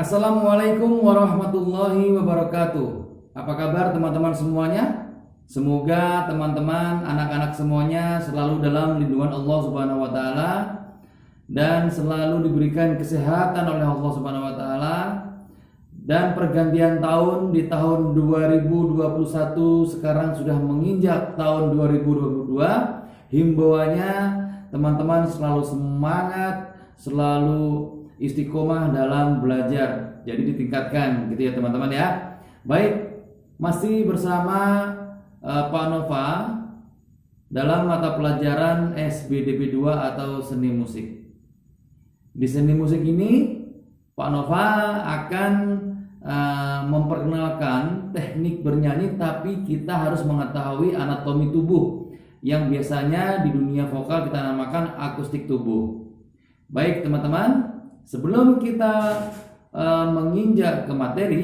Assalamualaikum warahmatullahi wabarakatuh. Apa kabar teman-teman semuanya? Semoga teman-teman, anak-anak semuanya selalu dalam lindungan Allah Subhanahu wa taala dan selalu diberikan kesehatan oleh Allah Subhanahu wa taala. Dan pergantian tahun di tahun 2021 sekarang sudah menginjak tahun 2022. Himbauannya teman-teman selalu semangat, selalu istiqomah dalam belajar. Jadi ditingkatkan gitu ya teman-teman ya. Baik, masih bersama Pak Nova dalam mata pelajaran SBDP 2 atau seni musik. Di seni musik ini Pak Nova akan memperkenalkan teknik bernyanyi, tapi kita harus mengetahui anatomi tubuh yang biasanya di dunia vokal kita namakan akustik tubuh. Baik teman-teman, sebelum kita menginjak ke materi,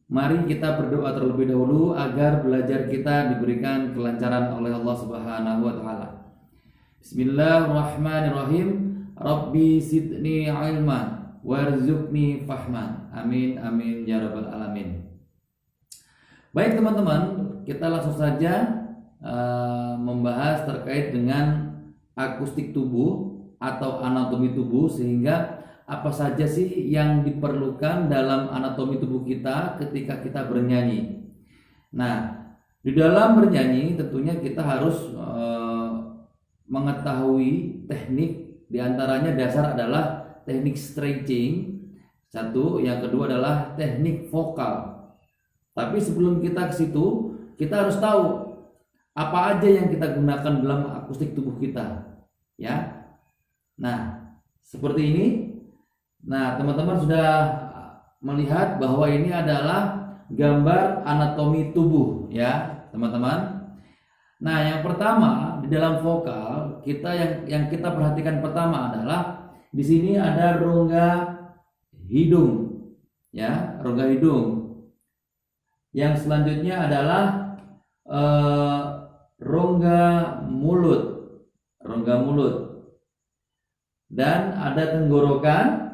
mari kita berdoa terlebih dahulu agar belajar kita diberikan kelancaran oleh Allah Subhanahu wa taala. Bismillahirrahmanirrahim. Rabbi zidni ilman warzuqni fahman. Amin amin ya rabbal alamin. Baik teman-teman, kita langsung saja membahas terkait dengan akustik tubuh atau anatomi tubuh, sehingga apa saja sih yang diperlukan dalam anatomi tubuh kita ketika kita bernyanyi. Nah, di dalam bernyanyi tentunya kita harus mengetahui teknik, diantaranya dasar adalah teknik stretching, satu, yang kedua adalah teknik vokal. Tapi sebelum kita ke situ, kita harus tahu apa aja yang kita gunakan dalam akustik tubuh kita, ya. Nah, seperti ini. Nah, teman-teman sudah melihat bahwa ini adalah gambar anatomi tubuh, ya, teman-teman. Nah, yang pertama di dalam vokal kita yang kita perhatikan pertama adalah di sini ada rongga hidung, ya, rongga hidung. Yang selanjutnya adalah rongga mulut, dan ada tenggorokan.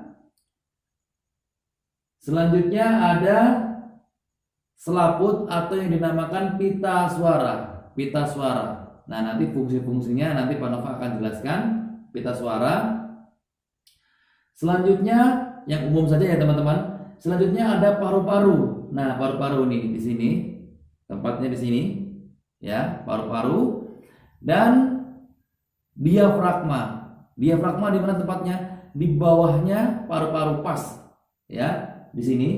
Selanjutnya ada selaput atau yang dinamakan pita suara. Nah, nanti fungsi-fungsinya nanti Pak Nova akan jelaskan pita suara. Selanjutnya yang umum saja ya teman-teman. Selanjutnya ada paru-paru. Nah, paru-paru nih di sini. Tempatnya di sini. Ya, paru-paru dan diafragma. Diafragma di mana tempatnya? Di bawahnya paru-paru pas, ya, di sini.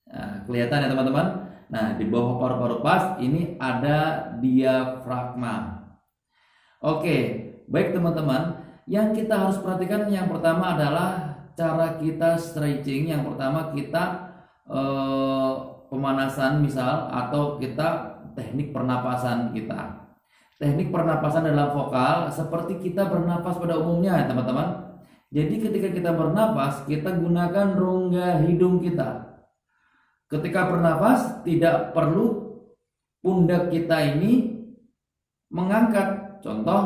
Nah, kelihatan ya teman-teman. Nah, di bawah paru-paru pas ini ada diafragma. Oke, baik teman-teman. Yang kita harus perhatikan yang pertama adalah cara kita stretching. Yang pertama kita pemanasan misal, atau kita teknik pernapasan kita. Teknik pernapasan dalam vokal seperti kita bernapas pada umumnya, teman-teman. Jadi ketika kita bernapas, kita gunakan rongga hidung kita. Ketika bernapas, tidak perlu pundak kita ini mengangkat. Contoh.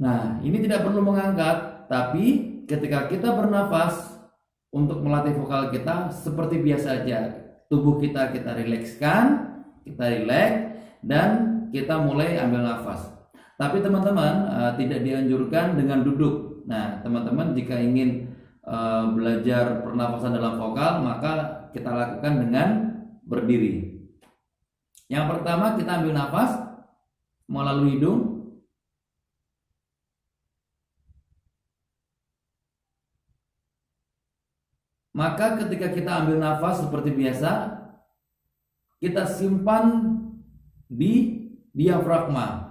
Nah, ini tidak perlu mengangkat, tapi ketika kita bernapas untuk melatih vokal kita seperti biasa aja. Tubuh kita rilekskan, kita rileks, dan kita mulai ambil nafas. Tapi teman-teman tidak dianjurkan dengan duduk. Nah, teman-teman jika ingin belajar pernafasan dalam vokal, maka kita lakukan dengan berdiri. Yang pertama kita ambil nafas melalui hidung. Maka ketika kita ambil nafas seperti biasa, kita simpan di diafragma.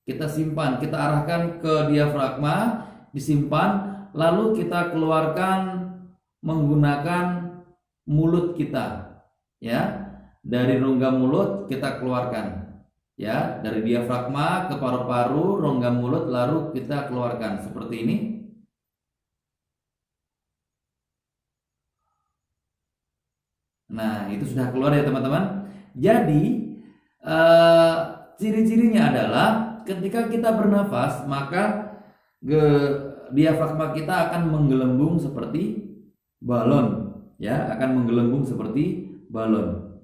Kita simpan, kita arahkan ke diafragma, disimpan, lalu kita keluarkan menggunakan mulut kita. Ya, dari rongga mulut kita keluarkan. Ya, dari diafragma ke paru-paru, rongga mulut, lalu kita keluarkan seperti ini. Nah, itu sudah keluar ya teman-teman. Jadi ciri-cirinya adalah ketika kita bernafas, maka diafragma kita akan menggelembung seperti balon, ya, akan menggelembung seperti balon.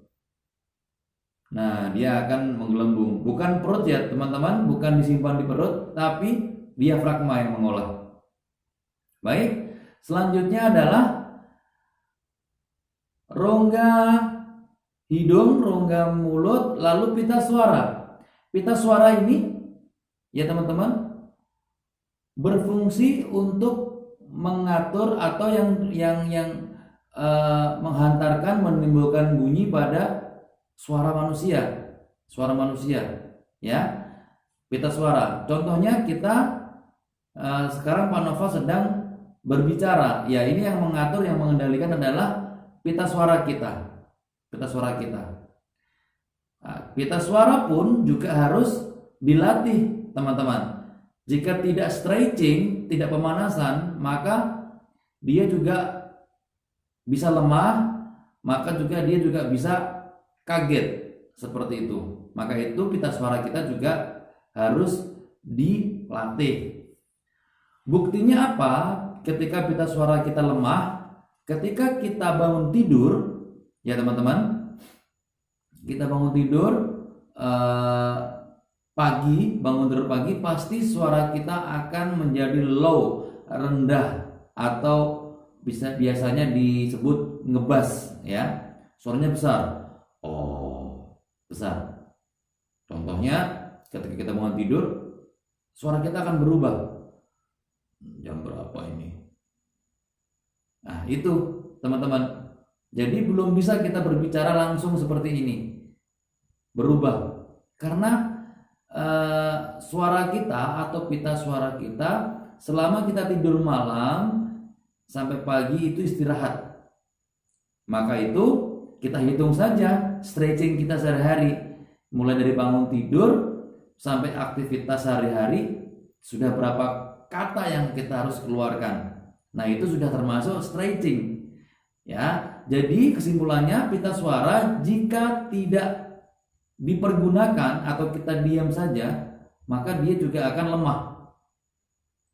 Nah, dia akan menggelembung, bukan perut ya teman-teman, bukan disimpan di perut, tapi diafragma yang mengolah. Baik, selanjutnya adalah rongga hidung, rongga mulut, lalu pita suara. Pita suara ini ya teman-teman berfungsi untuk mengatur atau yang menghantarkan, menimbulkan bunyi pada suara manusia, ya, pita suara. Contohnya kita sekarang Pak Nova sedang berbicara, ya, ini yang mengatur, yang mengendalikan adalah pita suara kita, Nah, pita suara pun juga harus dilatih teman-teman. Jika tidak stretching, tidak pemanasan, maka dia juga bisa lemah, maka juga dia juga bisa kaget seperti itu. Maka itu pita suara kita juga harus dilatih. Buktinya apa? Ketika pita suara kita lemah, ketika kita bangun tidur, ya teman-teman, kita bangun tidur bangun tidur pagi, pasti suara kita akan menjadi low, rendah, atau biasanya disebut ngebas, ya, suaranya besar, besar. Contohnya ketika kita bangun tidur, suara kita akan berubah. Jam berapa ini? Nah, itu teman-teman. Jadi belum bisa kita berbicara langsung seperti ini, berubah, karena suara kita atau pita suara kita selama kita tidur malam sampai pagi itu istirahat. Maka itu kita hitung saja stretching kita sehari-hari, mulai dari bangun tidur sampai aktivitas sehari-hari, sudah berapa kata yang kita harus keluarkan. Nah, itu sudah termasuk stretching, ya. Jadi kesimpulannya, pita suara jika tidak dipergunakan atau kita diam saja, maka dia juga akan lemah.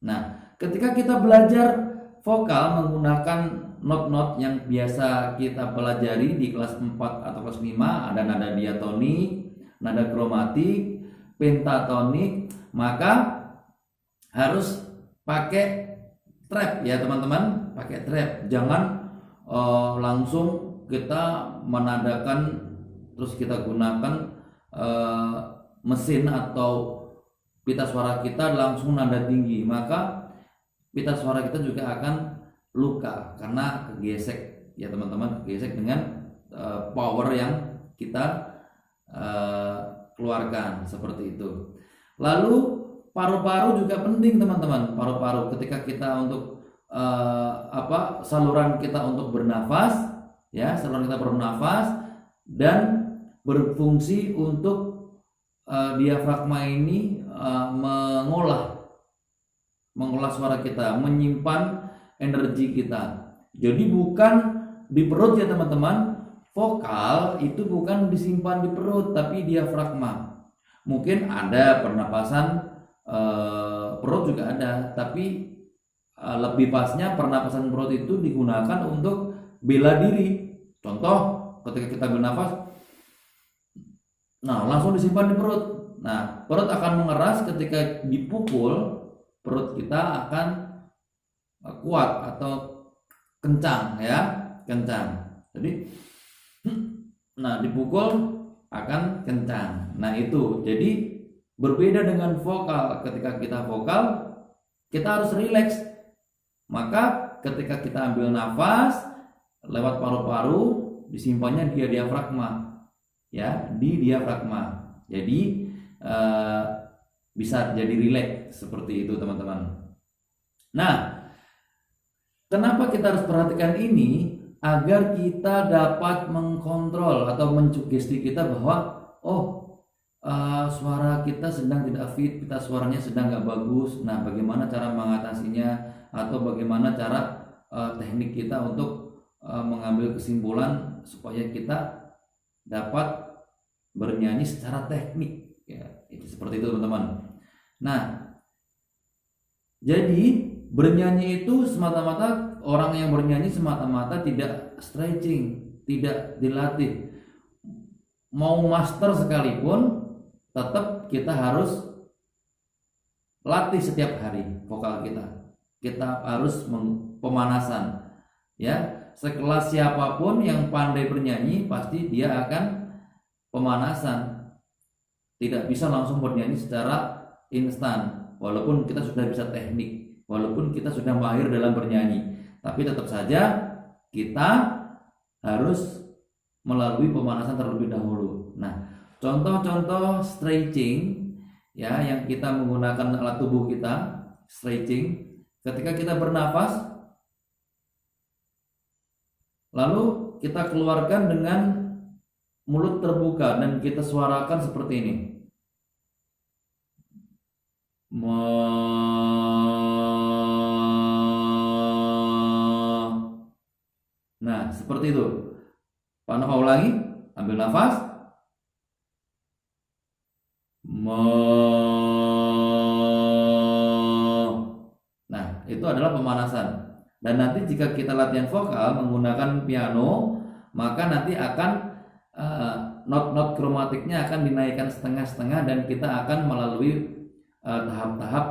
Nah, ketika kita belajar vokal menggunakan not-not yang biasa kita pelajari di kelas 4 atau kelas 5, ada nada diatonik, nada kromatik, pentatonik, maka harus pakai trap, ya teman-teman, pakai trap. Jangan langsung kita menadakan terus kita gunakan mesin atau pita suara kita langsung nada tinggi, maka pita suara kita juga akan luka karena kegesek, ya teman-teman, kegesek dengan power yang kita keluarkan seperti itu. Lalu paru-paru juga penting teman-teman. Paru-paru ketika kita untuk saluran kita untuk bernafas, ya, saluran kita bernafas dan berfungsi untuk diafragma ini mengolah suara kita, menyimpan energi kita. Jadi bukan di perut ya teman-teman. Vokal itu bukan disimpan di perut tapi diafragma. Mungkin ada pernapasan perut juga ada, tapi lebih pasnya pernapasan perut itu digunakan untuk bela diri. Contoh ketika kita bernafas, nah langsung disimpan di perut. Nah, perut akan mengeras ketika dipukul, perut kita akan kuat atau kencang, ya, kencang. Jadi nah dipukul akan kencang. Nah itu, jadi berbeda dengan vokal. Ketika kita vokal, kita harus rileks. Maka ketika kita ambil nafas lewat paru-paru, disimpannya di diafragma, ya, di diafragma. Jadi bisa jadi rileks seperti itu teman-teman. Nah, kenapa kita harus perhatikan ini? Agar kita dapat mengkontrol atau mensugesti kita bahwa suara kita sedang tidak fit, kita suaranya sedang nggak bagus. Nah, bagaimana cara mengatasinya atau bagaimana cara teknik kita untuk mengambil kesimpulan supaya kita dapat bernyanyi secara teknik, ya, itu seperti itu teman-teman. Nah, jadi bernyanyi itu semata-mata, orang yang bernyanyi semata-mata tidak stretching, tidak dilatih. Mau master sekalipun tetap kita harus latih setiap hari vokal kita. Kita harus pemanasan. Ya, sekelas siapapun yang pandai bernyanyi pasti dia akan pemanasan. Tidak bisa langsung bernyanyi secara instan. Walaupun kita sudah bisa teknik, walaupun kita sudah mahir dalam bernyanyi, tapi tetap saja kita harus melalui pemanasan terlebih dahulu. Nah, contoh-contoh stretching ya yang kita menggunakan alat tubuh kita, stretching ketika kita bernafas, lalu kita keluarkan dengan mulut terbuka dan kita suarakan seperti ini. Nah, seperti itu. Pak Nova ulangi, ambil nafas. Nah, itu adalah pemanasan. Dan nanti jika kita latihan vokal menggunakan piano, maka nanti akan not-not kromatiknya akan dinaikkan setengah-setengah dan kita akan melalui tahap-tahap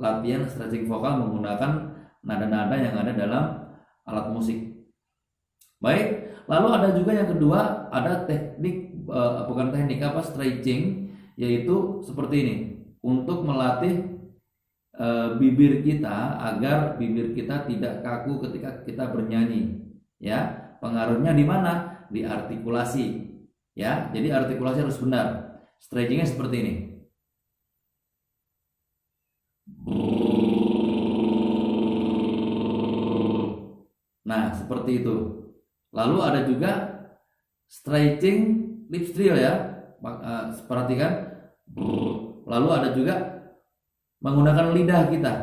latihan stretching vokal menggunakan nada-nada yang ada dalam alat musik. Baik, lalu ada juga yang kedua, ada teknik stretching, yaitu seperti ini untuk melatih bibir kita agar bibir kita tidak kaku ketika kita bernyanyi. Ya, pengaruhnya di mana? Di artikulasi. Ya, jadi artikulasi harus benar. Stretchingnya seperti ini. Nah, seperti itu. Lalu ada juga stretching lip trill ya. Perhatikan. Lalu ada juga menggunakan lidah kita.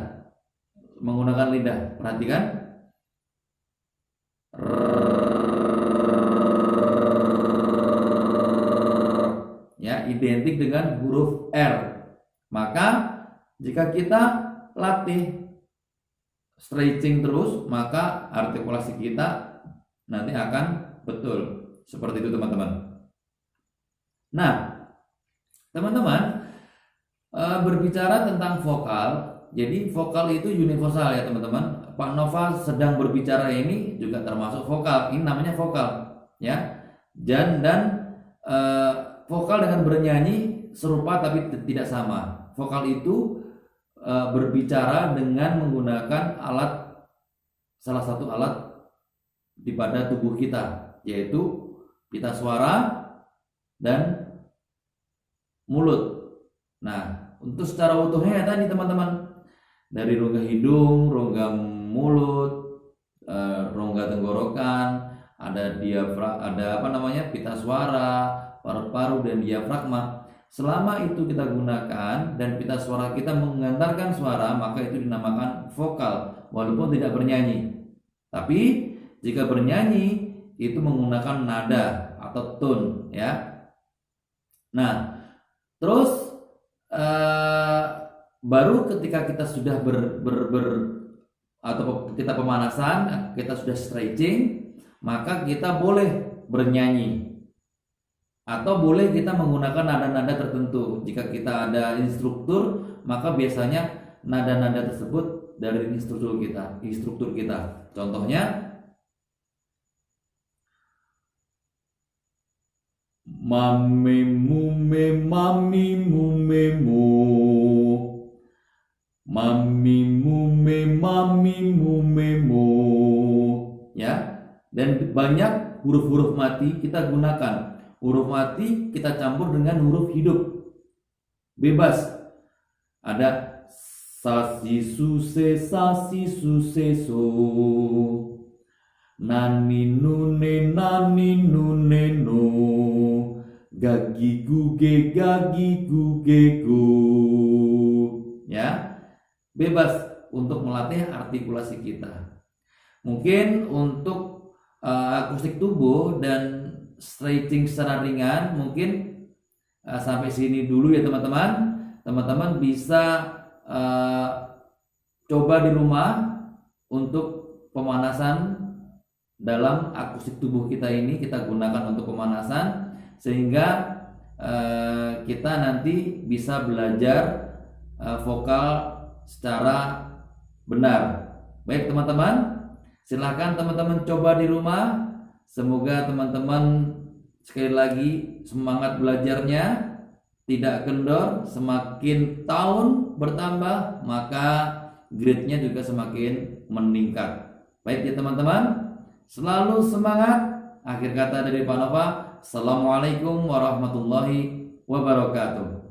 Menggunakan lidah. Perhatikan. Ya, identik dengan huruf R. Maka jika kita latih stretching terus, maka artikulasi kita nanti akan betul. Seperti itu teman-teman. Nah, teman-teman, berbicara tentang vokal, jadi vokal itu universal ya teman-teman. Pak Nova sedang berbicara ini juga termasuk vokal. Ini namanya vokal ya. Dan vokal dengan bernyanyi serupa tapi tidak sama. Vokal itu berbicara dengan menggunakan salah satu alat di pada tubuh kita, yaitu pita suara dan mulut. Nah, untuk secara utuhnya ya tadi teman-teman, dari rongga hidung, rongga mulut, rongga tenggorokan, ada pita suara, paru-paru dan diafragma. Selama itu kita gunakan dan pita suara kita mengantarkan suara, maka itu dinamakan vokal walaupun tidak bernyanyi. Tapi jika bernyanyi itu menggunakan nada atau tone ya. Nah, terus baru ketika kita sudah atau kita pemanasan, kita sudah stretching, maka kita boleh bernyanyi. Atau boleh kita menggunakan nada-nada tertentu. Jika kita ada instruktur, maka biasanya nada-nada tersebut dari instruktur kita. Contohnya mami mume mami mume mu, mami mume mami mume mu. Ya, dan banyak huruf-huruf mati kita gunakan. Huruf mati kita campur dengan huruf hidup. Bebas. Ada sasi suse so, nani nune no, gagi guge gu. Ya. Bebas untuk melatih artikulasi kita. Mungkin untuk akustik tubuh dan stretching secara ringan mungkin sampai sini dulu ya teman-teman. Teman-teman bisa coba di rumah untuk pemanasan dalam akustik tubuh kita ini, kita gunakan untuk pemanasan sehingga kita nanti bisa belajar vokal secara benar. Baik teman-teman, silahkan teman-teman coba di rumah. Semoga teman-teman sekali lagi semangat belajarnya, tidak kendor. Semakin tahun bertambah maka grade-nya juga semakin meningkat. Baik ya teman-teman, selalu semangat. Akhir kata dari Pak Nova, Assalamualaikum warahmatullahi wabarakatuh.